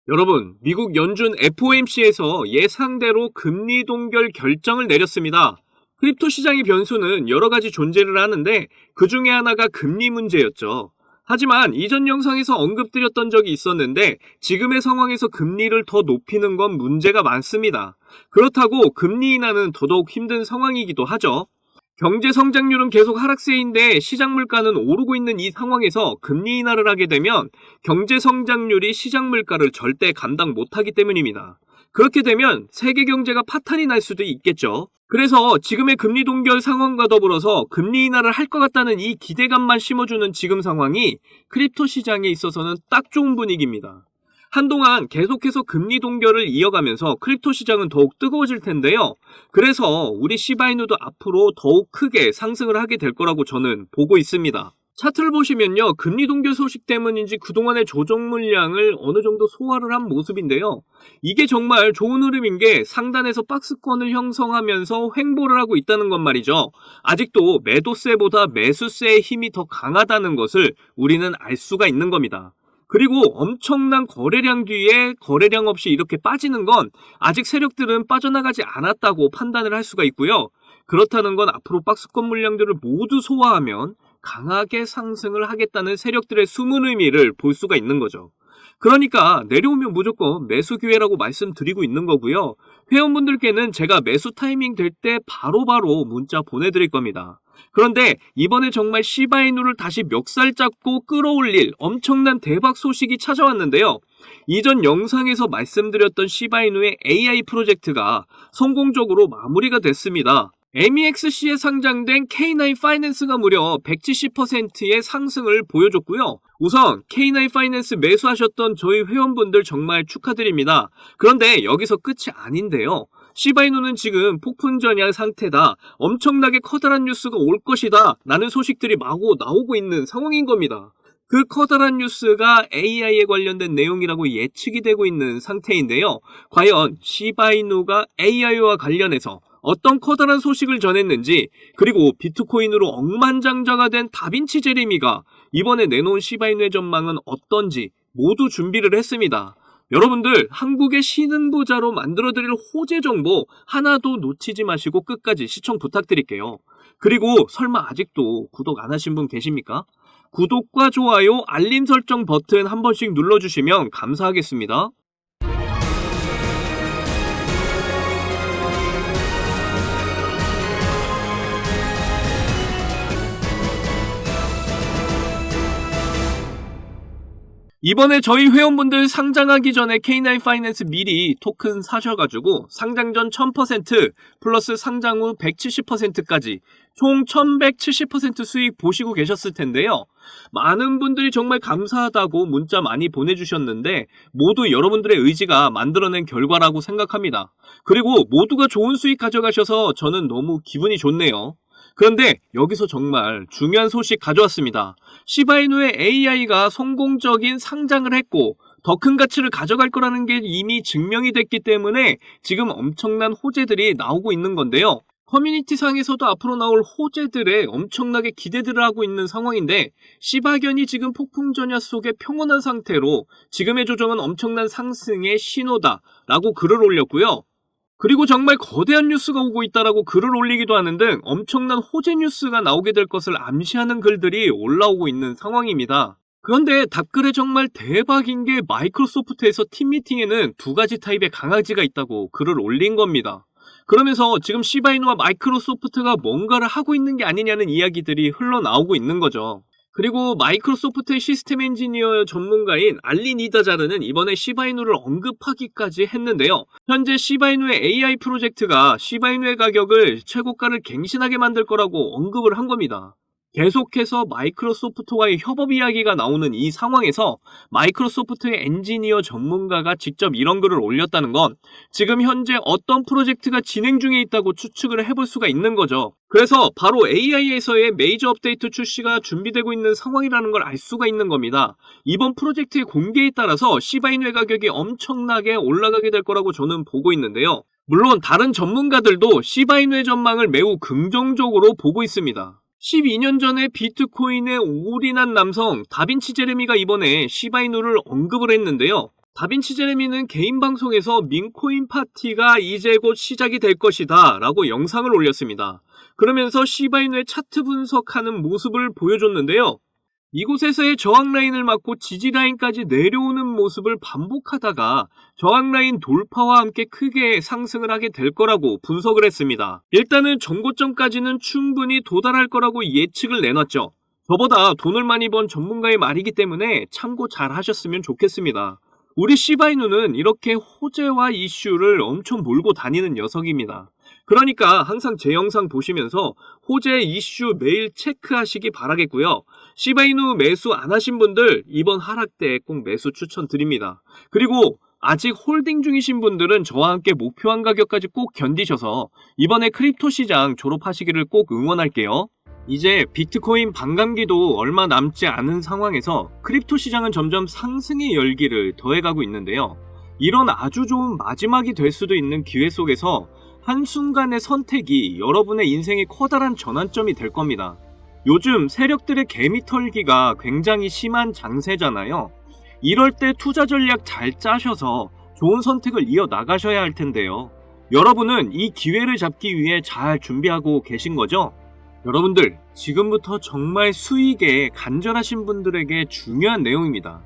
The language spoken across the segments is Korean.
여러분, 미국 연준 FOMC에서 예상대로 금리 동결 결정을 내렸습니다. 크립토 시장의 변수는 여러 가지 존재를 하는데 그 중에 하나가 금리 문제였죠. 하지만 이전 영상에서 언급드렸던 적이 있었는데 지금의 상황에서 금리를 더 높이는 건 문제가 많습니다. 그렇다고 금리 인하는 더더욱 힘든 상황이기도 하죠. 경제 성장률은 계속 하락세인데 시장 물가는 오르고 있는 이 상황에서 금리 인하를 하게 되면 경제 성장률이 시장 물가를 절대 감당 못하기 때문입니다. 그렇게 되면 세계 경제가 파탄이 날 수도 있겠죠. 그래서 지금의 금리 동결 상황과 더불어서 금리 인하를 할 것 같다는 이 기대감만 심어주는 지금 상황이 크립토 시장에 있어서는 딱 좋은 분위기입니다. 한동안 계속해서 금리 동결을 이어가면서 크립토 시장은 더욱 뜨거워질 텐데요. 그래서 우리 시바이누도 앞으로 더욱 크게 상승을 하게 될 거라고 저는 보고 있습니다. 차트를 보시면요. 금리 동결 소식 때문인지 그동안의 조정 물량을 어느 정도 소화를 한 모습인데요. 이게 정말 좋은 흐름인 게 상단에서 박스권을 형성하면서 횡보를 하고 있다는 건 말이죠. 아직도 매도세보다 매수세의 힘이 더 강하다는 것을 우리는 알 수가 있는 겁니다. 그리고 엄청난 거래량 뒤에 거래량 없이 이렇게 빠지는 건 아직 세력들은 빠져나가지 않았다고 판단을 할 수가 있고요. 그렇다는 건 앞으로 박스권 물량들을 모두 소화하면 강하게 상승을 하겠다는 세력들의 숨은 의미를 볼 수가 있는 거죠. 그러니까 내려오면 무조건 매수 기회라고 말씀드리고 있는 거고요. 회원분들께는 제가 매수 타이밍 될 때 바로바로 문자 보내드릴 겁니다. 그런데 이번에 정말 시바이누를 다시 멱살 잡고 끌어올릴 엄청난 대박 소식이 찾아왔는데요. 이전 영상에서 말씀드렸던 시바이누의 AI 프로젝트가 성공적으로 마무리가 됐습니다. MEXC에 상장된 K9 파이낸스가 무려 170%의 상승을 보여줬고요. 우선 K9 파이낸스 매수하셨던 저희 회원분들 정말 축하드립니다. 그런데 여기서 끝이 아닌데요. 시바이누는 지금 폭풍 전야 상태다. 엄청나게 커다란 뉴스가 올 것이다. 라는 소식들이 마구 나오고 있는 상황인 겁니다. 그 커다란 뉴스가 AI에 관련된 내용이라고 예측이 되고 있는 상태인데요. 과연 시바이누가 AI와 관련해서 어떤 커다란 소식을 전했는지, 그리고 비트코인으로 억만장자가 된 다빈치 제레미가 이번에 내놓은 시바이누의 전망은 어떤지 모두 준비를 했습니다. 여러분들 한국의 신흥부자로 만들어드릴 호재 정보 하나도 놓치지 마시고 끝까지 시청 부탁드릴게요. 그리고 설마 아직도 구독 안 하신 분 계십니까? 구독과 좋아요, 알림 설정 버튼 한 번씩 눌러주시면 감사하겠습니다. 이번에 저희 회원분들 상장하기 전에 K9 파이낸스 미리 토큰 사셔가지고 상장 전 1000% 플러스 상장 후 170%까지 총 1170% 수익 보시고 계셨을 텐데요. 많은 분들이 정말 감사하다고 문자 많이 보내주셨는데 모두 여러분들의 의지가 만들어낸 결과라고 생각합니다. 그리고 모두가 좋은 수익 가져가셔서 저는 너무 기분이 좋네요. 그런데 여기서 정말 중요한 소식 가져왔습니다. 시바이누의 AI가 성공적인 상장을 했고 더 큰 가치를 가져갈 거라는 게 이미 증명이 됐기 때문에 지금 엄청난 호재들이 나오고 있는 건데요. 커뮤니티 상에서도 앞으로 나올 호재들에 엄청나게 기대들을 하고 있는 상황인데 시바견이 지금 폭풍 전야 속에 평온한 상태로 지금의 조정은 엄청난 상승의 신호다 라고 글을 올렸고요. 그리고 정말 거대한 뉴스가 오고 있다라고 글을 올리기도 하는 등 엄청난 호재 뉴스가 나오게 될 것을 암시하는 글들이 올라오고 있는 상황입니다. 그런데 답글에 정말 대박인 게 마이크로소프트에서 팀미팅에는 두 가지 타입의 강아지가 있다고 글을 올린 겁니다. 그러면서 지금 시바이누와 마이크로소프트가 뭔가를 하고 있는 게 아니냐는 이야기들이 흘러나오고 있는 거죠. 그리고 마이크로소프트의 시스템 엔지니어 전문가인 알린 이다자르는 이번에 시바이누를 언급하기까지 했는데요. 현재 시바이누의 AI 프로젝트가 시바이누의 가격을 최고가를 갱신하게 만들 거라고 언급을 한 겁니다. 계속해서 마이크로소프트와의 협업 이야기가 나오는 이 상황에서 마이크로소프트의 엔지니어 전문가가 직접 이런 글을 올렸다는 건 지금 현재 어떤 프로젝트가 진행 중에 있다고 추측을 해볼 수가 있는 거죠. 그래서 바로 AI에서의 메이저 업데이트 출시가 준비되고 있는 상황이라는 걸 알 수가 있는 겁니다. 이번 프로젝트의 공개에 따라서 시바이누의 가격이 엄청나게 올라가게 될 거라고 저는 보고 있는데요. 물론 다른 전문가들도 시바이누의 전망을 매우 긍정적으로 보고 있습니다. 12년 전에 비트코인에 올인한 남성 다빈치 제레미가 이번에 시바이누를 언급을 했는데요. 다빈치 제레미는 개인 방송에서 민코인 파티가 이제 곧 시작이 될 것이다 라고 영상을 올렸습니다. 그러면서 시바이누의 차트 분석하는 모습을 보여줬는데요. 이곳에서의 저항 라인을 맞고 지지 라인까지 내려오는 모습을 반복하다가 저항 라인 돌파와 함께 크게 상승을 하게 될 거라고 분석을 했습니다. 일단은 정고점까지는 충분히 도달할 거라고 예측을 내놨죠. 저보다 돈을 많이 번 전문가의 말이기 때문에 참고 잘 하셨으면 좋겠습니다. 우리 시바이누는 이렇게 호재와 이슈를 엄청 몰고 다니는 녀석입니다. 그러니까 항상 제 영상 보시면서 호재 이슈 매일 체크하시기 바라겠고요. 시바이누 매수 안 하신 분들 이번 하락 때 꼭 매수 추천드립니다. 그리고 아직 홀딩 중이신 분들은 저와 함께 목표한 가격까지 꼭 견디셔서 이번에 크립토 시장 졸업하시기를 꼭 응원할게요. 이제 비트코인 반감기도 얼마 남지 않은 상황에서 크립토 시장은 점점 상승의 열기를 더해가고 있는데요. 이런 아주 좋은 마지막이 될 수도 있는 기회 속에서 한순간의 선택이 여러분의 인생의 커다란 전환점이 될 겁니다. 요즘 세력들의 개미 털기가 굉장히 심한 장세잖아요. 이럴 때 투자 전략 잘 짜셔서 좋은 선택을 이어나가셔야 할 텐데요. 여러분은 이 기회를 잡기 위해 잘 준비하고 계신 거죠? 여러분들, 지금부터 정말 수익에 간절하신 분들에게 중요한 내용입니다.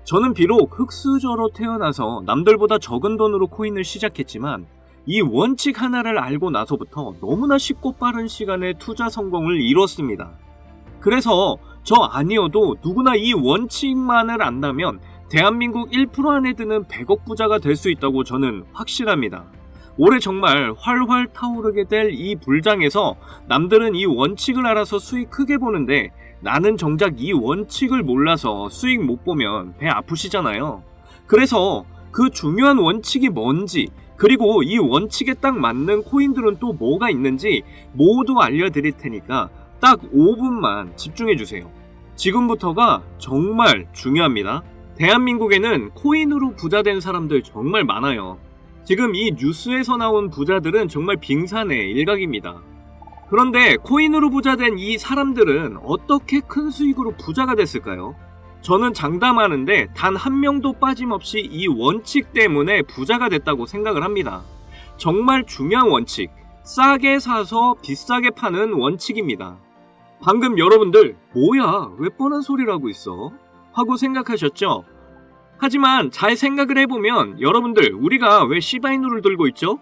저는 비록 흙수저로 태어나서 남들보다 적은 돈으로 코인을 시작했지만 이 원칙 하나를 알고 나서부터 너무나 쉽고 빠른 시간에 투자 성공을 이뤘습니다. 그래서 저 아니어도 누구나 이 원칙만을 안다면 대한민국 1% 안에 드는 100억 부자가 될 수 있다고 저는 확실합니다. 올해 정말 활활 타오르게 될 이 불장에서 남들은 이 원칙을 알아서 수익 크게 보는데 나는 정작 이 원칙을 몰라서 수익 못 보면 배 아프시잖아요. 그래서 그 중요한 원칙이 뭔지, 그리고 이 원칙에 딱 맞는 코인들은 또 뭐가 있는지 모두 알려드릴 테니까 딱 5분만 집중해주세요. 지금부터가 정말 중요합니다. 대한민국에는 코인으로 부자된 사람들 정말 많아요. 지금 이 뉴스에서 나온 부자들은 정말 빙산의 일각입니다. 그런데 코인으로 부자된 이 사람들은 어떻게 큰 수익으로 부자가 됐을까요? 저는 장담하는데 단 한 명도 빠짐없이 이 원칙 때문에 부자가 됐다고 생각을 합니다. 정말 중요한 원칙, 싸게 사서 비싸게 파는 원칙입니다. 방금 여러분들 뭐야 왜 뻔한 소리를 하고 있어? 하고 생각하셨죠? 하지만 잘 생각을 해보면 여러분들 우리가 왜 시바이누를 들고 있죠?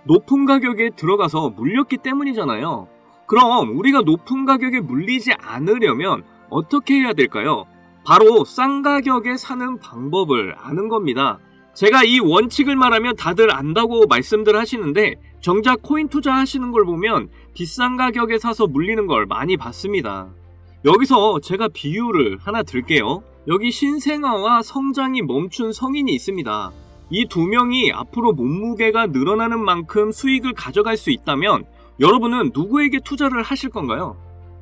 높은 가격에 들어가서 물렸기 때문이잖아요. 그럼 우리가 높은 가격에 물리지 않으려면 어떻게 해야 될까요? 바로 싼 가격에 사는 방법을 아는 겁니다. 제가 이 원칙을 말하면 다들 안다고 말씀들 하시는데 정작 코인 투자하시는 걸 보면 비싼 가격에 사서 물리는 걸 많이 봤습니다. 여기서 제가 비유를 하나 들게요. 여기 신생아와 성장이 멈춘 성인이 있습니다. 이 두 명이 앞으로 몸무게가 늘어나는 만큼 수익을 가져갈 수 있다면 여러분은 누구에게 투자를 하실 건가요?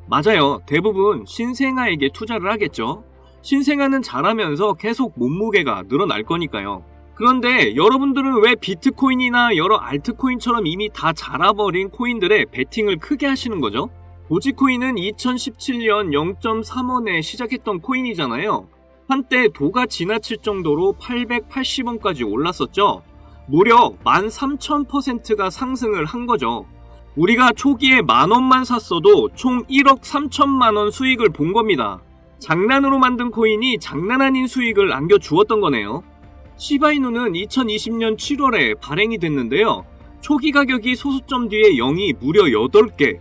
맞아요. 대부분 신생아에게 투자를 하겠죠. 신생아는 자라면서 계속 몸무게가 늘어날 거니까요. 그런데 여러분들은 왜 비트코인이나 여러 알트코인처럼 이미 다 자라버린 코인들에 베팅을 크게 하시는 거죠? 도지코인은 2017년 0.3원에 시작했던 코인이잖아요. 한때 도가 지나칠 정도로 880원까지 올랐었죠. 무려 13,000%가 상승을 한 거죠. 우리가 초기에 만원만 샀어도 총 1억 3천만원 수익을 본 겁니다. 장난으로 만든 코인이 장난 아닌 수익을 안겨주었던 거네요. 시바이누는 2020년 7월에 발행이 됐는데요. 초기 가격이 소수점 뒤에 0이 무려 8개,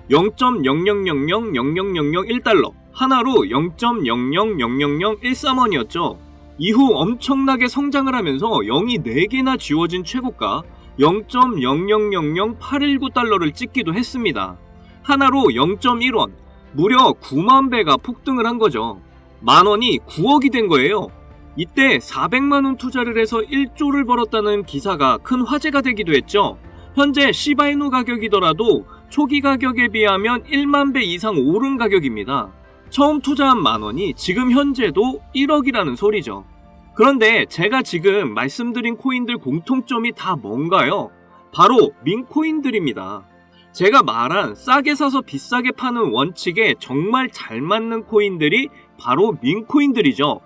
0.000000001달러, 하나로 0.000013원이었죠. 이후 엄청나게 성장을 하면서 0이 4개나 지워진 최고가 0.0000819달러를 찍기도 했습니다. 하나로 0.1원, 무려 9만 배가 폭등을 한 거죠. 만원이 9억이 된 거예요. 이때 400만원 투자를 해서 1조를 벌었다는 기사가 큰 화제가 되기도 했죠. 현재 시바이누 가격이더라도 초기 가격에 비하면 1만 배 이상 오른 가격입니다. 처음 투자한 만원이 지금 현재도 1억이라는 소리죠. 그런데 제가 지금 말씀드린 코인들 공통점이 다 뭔가요? 바로 민코인들입니다. 제가 말한 싸게 사서 비싸게 파는 원칙에 정말 잘 맞는 코인들이 바로 민코인들이죠.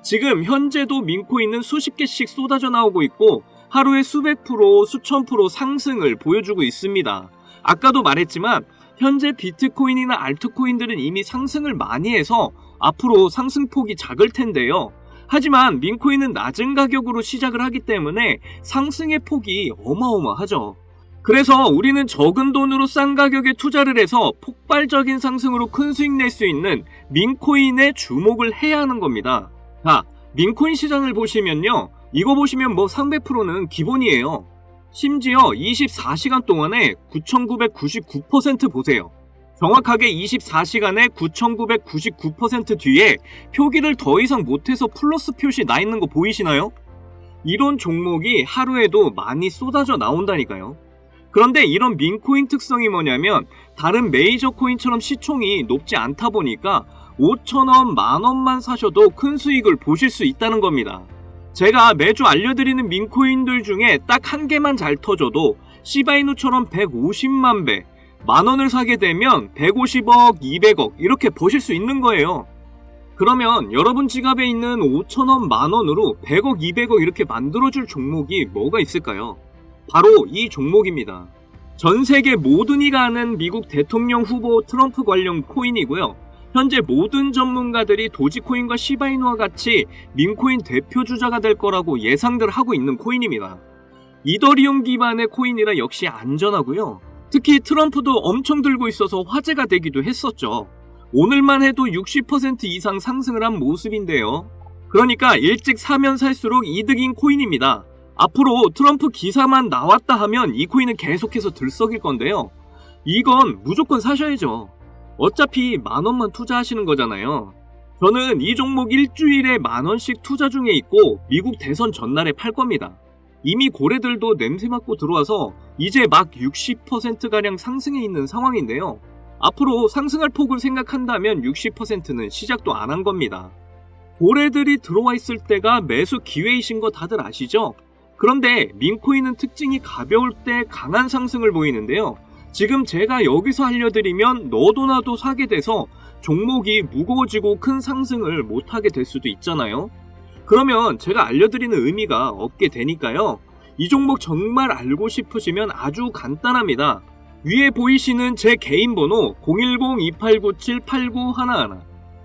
지금 현재도 민코인은 수십 개씩 쏟아져 나오고 있고 하루에 수백 프로, 수천 프로 상승을 보여주고 있습니다. 아까도 말했지만 현재 비트코인이나 알트코인들은 이미 상승을 많이 해서 앞으로 상승폭이 작을 텐데요. 하지만 민코인은 낮은 가격으로 시작을 하기 때문에 상승의 폭이 어마어마하죠. 그래서 우리는 적은 돈으로 싼 가격에 투자를 해서 폭발적인 상승으로 큰 수익 낼 수 있는 민코인에 주목을 해야 하는 겁니다. 자, 민코인 시장을 보시면요. 이거 보시면 300%는 기본이에요. 심지어 24시간 동안에 9,999% 보세요. 정확하게 24시간에 9,999% 뒤에 표기를 더 이상 못해서 플러스 표시 나 있는 거 보이시나요? 이런 종목이 하루에도 많이 쏟아져 나온다니까요. 그런데 이런 민코인 특성이 뭐냐면 다른 메이저 코인처럼 시총이 높지 않다 보니까 5,000원, 만원만 사셔도 큰 수익을 보실 수 있다는 겁니다. 제가 매주 알려드리는 민코인들 중에 딱 한 개만 잘 터져도 시바이누처럼 150만 배, 만원을 사게 되면 150억, 200억 이렇게 버실 수 있는 거예요. 그러면 여러분 지갑에 있는 5,000원, 만원으로 100억, 200억 이렇게 만들어줄 종목이 뭐가 있을까요? 바로 이 종목입니다. 전 세계 모든 이가 아는 미국 대통령 후보 트럼프 관련 코인이고요. 현재 모든 전문가들이 도지코인과 시바이누와 같이 민코인 대표 주자가 될 거라고 예상들 하고 있는 코인입니다. 이더리움 기반의 코인이라 역시 안전하고요. 특히 트럼프도 엄청 들고 있어서 화제가 되기도 했었죠. 오늘만 해도 60% 이상 상승을 한 모습인데요. 그러니까 일찍 사면 살수록 이득인 코인입니다. 앞으로 트럼프 기사만 나왔다 하면 이 코인은 계속해서 들썩일 건데요. 이건 무조건 사셔야죠. 어차피 만원만 투자하시는 거잖아요. 저는 이 종목 일주일에 만원씩 투자 중에 있고 미국 대선 전날에 팔 겁니다. 이미 고래들도 냄새 맡고 들어와서 이제 막 60%가량 상승해 있는 상황인데요. 앞으로 상승할 폭을 생각한다면 60%는 시작도 안 한 겁니다. 고래들이 들어와 있을 때가 매수 기회이신 거 다들 아시죠? 그런데 민코인은 특징이 가벼울 때 강한 상승을 보이는데요. 지금 제가 여기서 알려드리면 너도 나도 사게 돼서 종목이 무거워지고 큰 상승을 못하게 될 수도 있잖아요. 그러면 제가 알려드리는 의미가 없게 되니까요. 이 종목 정말 알고 싶으시면 아주 간단합니다. 위에 보이시는 제 개인 번호 010-2897-8911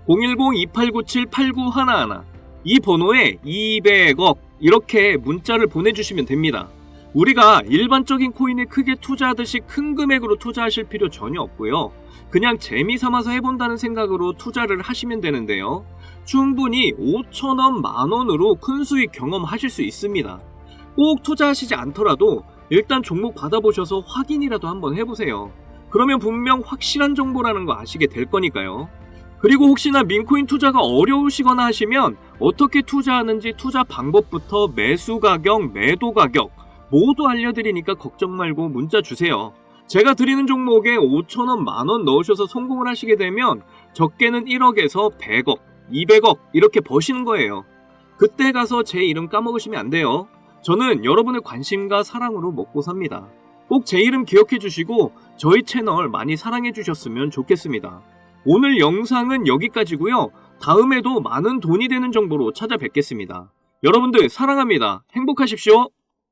010-2897-8911 이 번호에 200억 이렇게 문자를 보내주시면 됩니다. 우리가 일반적인 코인에 크게 투자하듯이 큰 금액으로 투자하실 필요 전혀 없고요. 그냥 재미삼아서 해본다는 생각으로 투자를 하시면 되는데요. 충분히 5,000원, 만원으로 큰 수익 경험하실 수 있습니다. 꼭 투자하시지 않더라도 일단 종목 받아보셔서 확인이라도 한번 해보세요. 그러면 분명 확실한 정보라는 거 아시게 될 거니까요. 그리고 혹시나 민코인 투자가 어려우시거나 하시면 어떻게 투자하는지 투자 방법부터 매수 가격, 매도 가격 모두 알려드리니까 걱정 말고 문자 주세요. 제가 드리는 종목에 5,000원, 만원 넣으셔서 성공을 하시게 되면 적게는 1억에서 100억, 200억 이렇게 버시는 거예요. 그때 가서 제 이름 까먹으시면 안 돼요. 저는 여러분의 관심과 사랑으로 먹고 삽니다. 꼭 제 이름 기억해 주시고 저희 채널 많이 사랑해 주셨으면 좋겠습니다. 오늘 영상은 여기까지고요. 다음에도 많은 돈이 되는 정보로 찾아뵙겠습니다. 여러분들 사랑합니다. 행복하십시오.